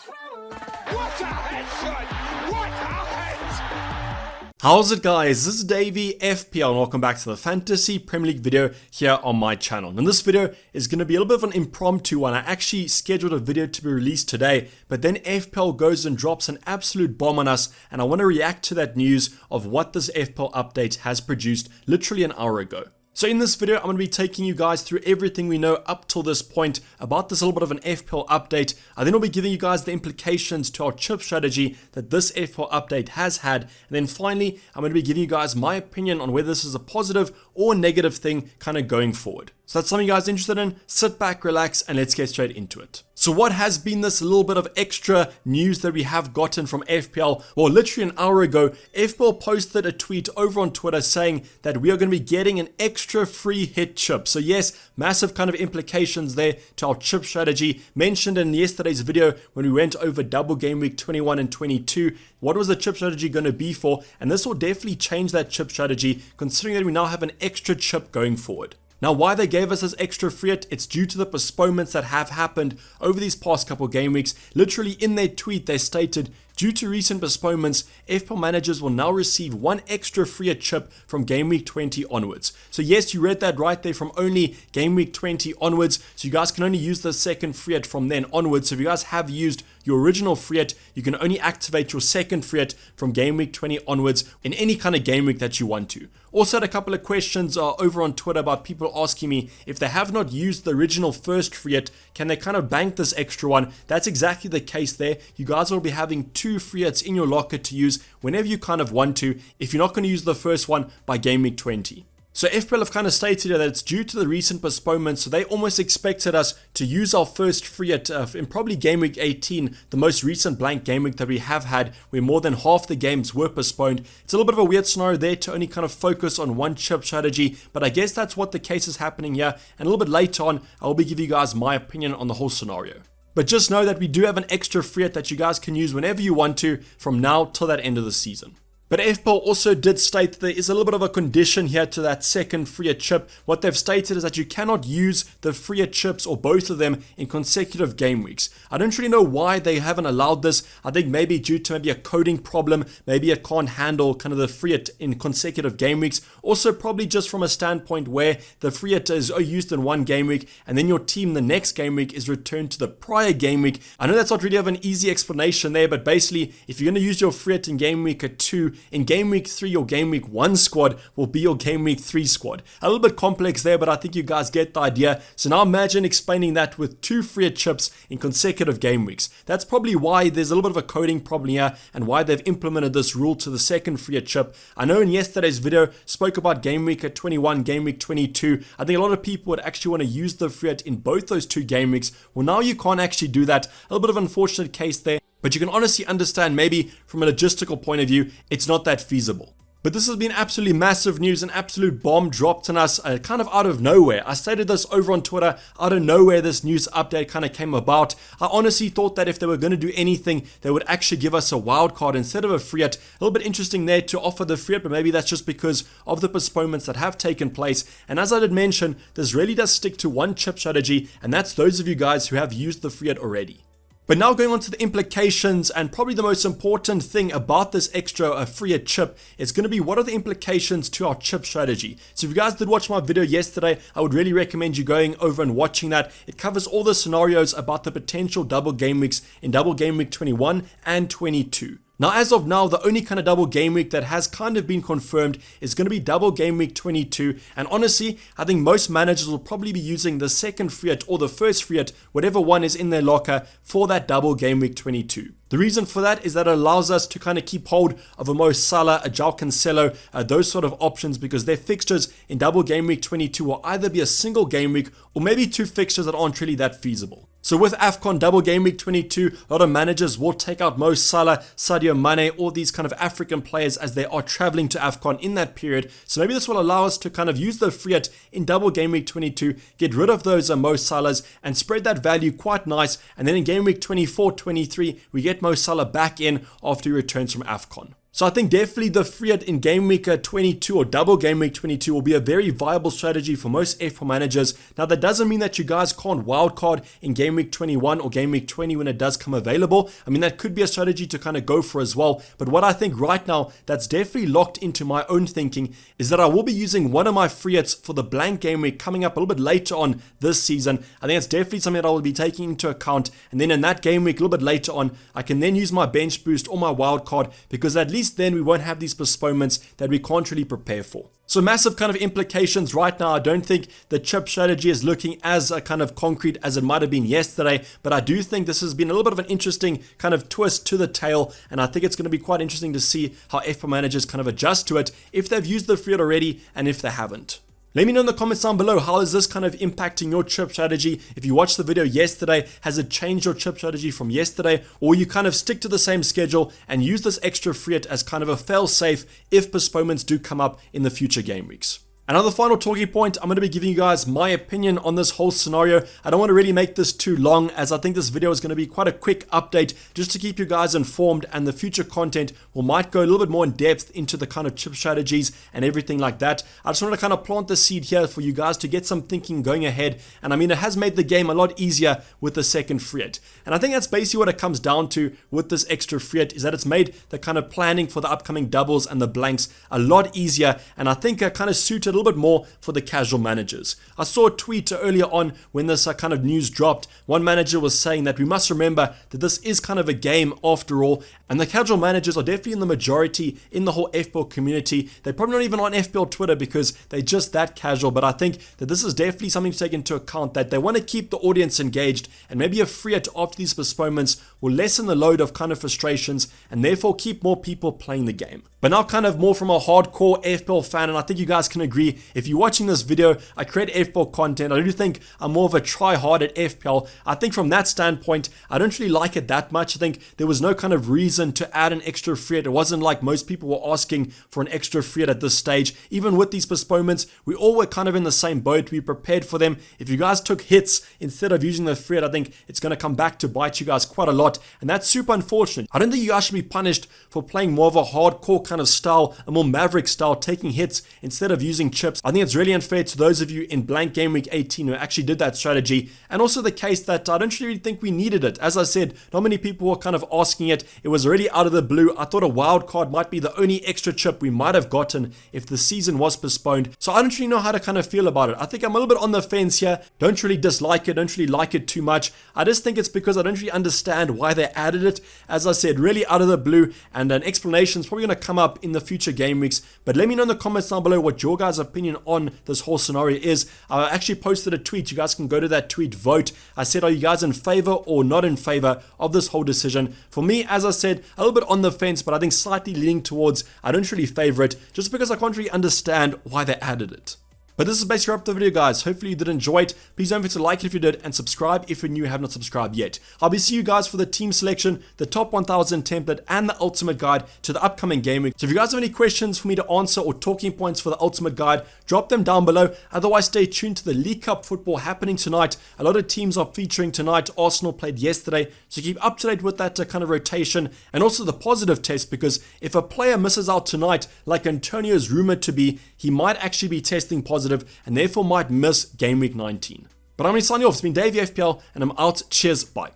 What a headshot! What a head! How's it, guys? This is Dayvy, FPL, and welcome back to the Fantasy Premier League video here on my channel. And this video is going to be a little bit of an impromptu one. I actually scheduled a video to be released today, but then FPL goes and drops an absolute bomb on us, and I want to react to that news of what this FPL update has produced literally an hour ago. So in this video, I'm going to be taking you guys through everything we know up till this point about this little bit of an FPL update. I then will be giving you guys the implications to our chip strategy that this FPL update has had. And then finally, I'm going to be giving you guys my opinion on whether this is a positive or negative thing kind of going forward. So that's something you guys are interested in. Sit back, relax, and let's get straight into it. So what has been this little bit of extra news that we have gotten from FPL? Well, literally an hour ago, FPL posted a tweet over on Twitter saying that we are going to be getting an extra free hit chip. So yes, massive kind of implications there to our chip strategy. Mentioned in yesterday's video when we went over double game week 21 and 22, what was the chip strategy going to be for? And this will definitely change that chip strategy considering that we now have an extra chip going forward. Now, why they gave us this extra free hit, it's due to the postponements that have happened over these past couple game weeks. Literally in their tweet, they stated, due to recent postponements, FPL managers will now receive one extra free hit chip from game week 20 onwards. So yes, you read that right there, from only game week 20 onwards. So you guys can only use the second free hit from then onwards. So if you guys have used your original free hit, you can only activate your second free hit from game week 20 onwards in any kind of game week that you want to. Also had a couple of questions over on Twitter about people asking me if they have not used the original first free hit, can they kind of bank this extra one? That's exactly the case there. You guys will be having two free hits in your locker to use whenever you kind of want to, if you're not going to use the first one by game week 20. So FPL have kind of stated here that it's due to the recent postponements, so they almost expected us to use our first free hit in probably game week 18, the most recent blank game week that we have had, where more than half the games were postponed. It's a little bit of a weird scenario there to only kind of focus on one chip strategy, but I guess that's what the case is happening here, and a little bit later on, I will be giving you guys my opinion on the whole scenario. But just know that we do have an extra free hit that you guys can use whenever you want to from now till that end of the season. But FPL also did state that there is a little bit of a condition here to that second free hit chip. What they've stated is that you cannot use the free hit chips or both of them in consecutive game weeks. I don't really know why they haven't allowed this. I think maybe due to maybe a coding problem, maybe it can't handle kind of the free hit in consecutive game weeks. Also probably just from a standpoint where the free hit is used in one game week and then your team the next game week is returned to the prior game week. I know that's not really of an easy explanation there, but basically if you're going to use your free hit in game week 2, in game week 3, your game week 1 squad will be your game week 3 squad. A little bit complex there, but I think you guys get the idea. So now imagine explaining that with two free hit chips in consecutive game weeks. That's probably why there's a little bit of a coding problem here and why they've implemented this rule to the second free hit chip. I know in yesterday's video spoke about game week 21, game week 22. I think a lot of people would actually want to use the free hit in both those two game weeks. Well, now you can't actually do that. A little bit of an unfortunate case there. But you can honestly understand maybe from a logistical point of view, it's not that feasible. But this has been absolutely massive news, an absolute bomb dropped on us kind of out of nowhere. I stated this over on Twitter, out of nowhere this news update kind of came about. I honestly thought that if they were going to do anything, they would actually give us a wild card instead of a free hit. A little bit interesting there to offer the free hit, but maybe that's just because of the postponements that have taken place. And as I did mention, this really does stick to one chip strategy, and that's those of you guys who have used the free hit already. But now going on to the implications, and probably the most important thing about this extra free hit chip is going to be what are the implications to our chip strategy. So if you guys did watch my video yesterday, I would really recommend you going over and watching that. It covers all the scenarios about the potential double game weeks in double game week 21 and 22. Now, as of now, the only kind of double game week that has kind of been confirmed is going to be double game week 22. And honestly, I think most managers will probably be using the second free hit or the first free hit, whatever one is in their locker, for that double game week 22. The reason for that is that it allows us to kind of keep hold of a Mo Salah, a João Cancelo, those sort of options, because their fixtures in double game week 22 will either be a single game week or maybe two fixtures that aren't really that feasible. So with AFCON double game week 22, a lot of managers will take out Mo Salah, Sadio Mane, all these kind of African players as they are traveling to AFCON in that period. So maybe this will allow us to kind of use the free hit in double game week 22, get rid of those Mo Salahs and spread that value quite nice. And then in game week 24, 23, we get Mo Salah back in after he returns from AFCON. So I think definitely the free hit in game week 22 or double game week 22 will be a very viable strategy for most FPL managers. Now that doesn't mean that you guys can't wildcard in game week 21 or game week 20 when it does come available. I mean, that could be a strategy to kind of go for as well. But what I think right now that's definitely locked into my own thinking is that I will be using one of my free hits for the blank game week coming up a little bit later on this season. I think it's definitely something that I will be taking into account. And then in that game week a little bit later on, I can then use my bench boost or my wildcard, because at least then we won't have these postponements that we can't really prepare for. So massive kind of implications right now. I don't think the chip strategy is looking as kind of concrete as it might have been yesterday, but I do think this has been a little bit of an interesting kind of twist to the tail, and I think it's going to be quite interesting to see how FPL managers kind of adjust to it, if they've used the free hit already and if they haven't. Let me know in the comments down below, how is this kind of impacting your chip strategy? If you watched the video yesterday, has it changed your chip strategy from yesterday? Or you kind of stick to the same schedule and use this extra free hit as kind of a fail-safe if postponements do come up in the future game weeks? Another final talking point, I'm going to be giving you guys my opinion on this whole scenario. I don't want to really make this too long, as I think this video is going to be quite a quick update just to keep you guys informed, and the future content might go a little bit more in depth into the kind of chip strategies and everything like that. I just want to kind of plant the seed here for you guys to get some thinking going ahead, and I mean, it has made the game a lot easier with the second free hit. And I think that's basically what it comes down to with this extra free hit, is that it's made the kind of planning for the upcoming doubles and the blanks a lot easier, and I think it kind of suited a little bit more for the casual managers. I saw a tweet earlier on when this kind of news dropped. One manager was saying that we must remember that this is kind of a game after all, and the casual managers are definitely in the majority in the whole FPL community. They're probably not even on FPL Twitter because they're just that casual, but I think that this is definitely something to take into account, that they want to keep the audience engaged, and maybe a free hit after these postponements will lessen the load of kind of frustrations and therefore keep more people playing the game. But now kind of more from a hardcore FPL fan, and I think you guys can agree, if you're watching this video, I create FPL content. I do think I'm more of a try-hard at FPL. I think from that standpoint, I don't really like it that much. I think there was no kind of reason to add an extra free hit. It wasn't like most people were asking for an extra free hit at this stage. Even with these postponements, we all were kind of in the same boat. We prepared for them. If you guys took hits instead of using the free hit, I think it's going to come back to bite you guys quite a lot, and that's super unfortunate. I don't think you guys should be punished for playing more of a hardcore kind of style, a more maverick style, taking hits instead of using chips. I think it's really unfair to those of you in blank game week 18 who actually did that strategy, and also the case that I don't really think we needed it. As I said, not many people were kind of asking it. It was already out of the blue. I thought a wild card might be the only extra chip we might have gotten if the season was postponed. So I don't really know how to kind of feel about it. I think I'm a little bit on the fence here. Don't really dislike it, don't really like it too much. I just think it's because I don't really understand why they added it. As I said, really out of the blue, and an explanation is probably going to come up in the future game weeks. But let me know in the comments down below what your guys' opinion on this whole scenario is. I actually posted a tweet. You guys can go to that tweet, vote. I said, are you guys in favor or not in favor of this whole decision? For me, as I said, a little bit on the fence, but I think slightly leaning towards I don't really favor it, just because I can't really understand why they added it. But this is basically wrap up the video, guys. Hopefully you did enjoy it. Please don't forget to like it if you did, and subscribe if you're new and have not subscribed yet. I'll be seeing you guys for the team selection, the top 1000 template, and the ultimate guide to the upcoming game week. So if you guys have any questions for me to answer or talking points for the ultimate guide, drop them down below. Otherwise, stay tuned to the League Cup football happening tonight. A lot of teams are featuring tonight. Arsenal played yesterday, so keep up to date with that kind of rotation, and also the positive test, because if a player misses out tonight, like Antonio is rumored to be, he might actually be testing positive and therefore might miss game week 19. But I'm going to sign you off. It's been Dayvy FPL, and I'm out. Cheers. Bye.